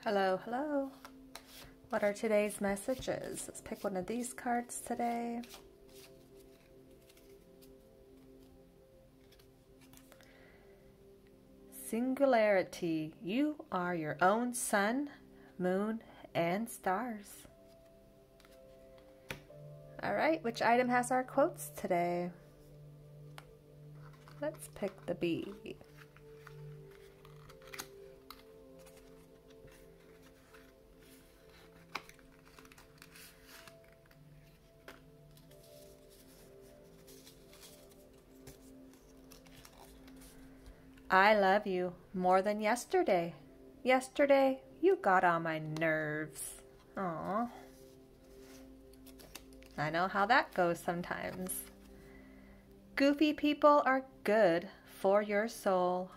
Hello, hello. What are today's messages? Let's pick one of these cards today. Singularity. You are your own sun, moon, and stars. All right, which item has our quotes today? Let's pick the B. I love you more than yesterday. Yesterday, you got on my nerves. Aww. I know how that goes sometimes. Goofy people are good for your soul.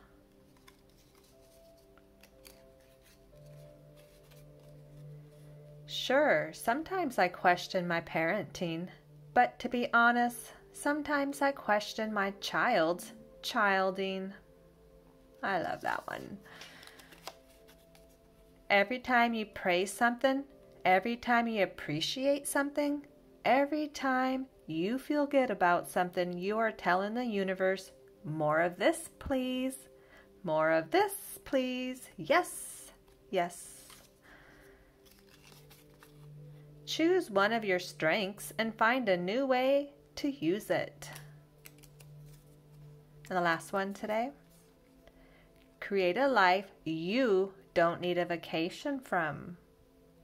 Sure, sometimes I question my parenting, but to be honest, sometimes I question my child's childing. I love that one. Every time you praise something, every time you appreciate something, every time you feel good about something, you are telling the universe, more of this, please. More of this, please. Yes, yes. Choose one of your strengths and find a new way to use it. And the last one today. Create a life you don't need a vacation from.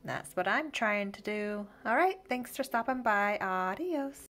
That's what I'm trying to do. All right, thanks for stopping by. Adios.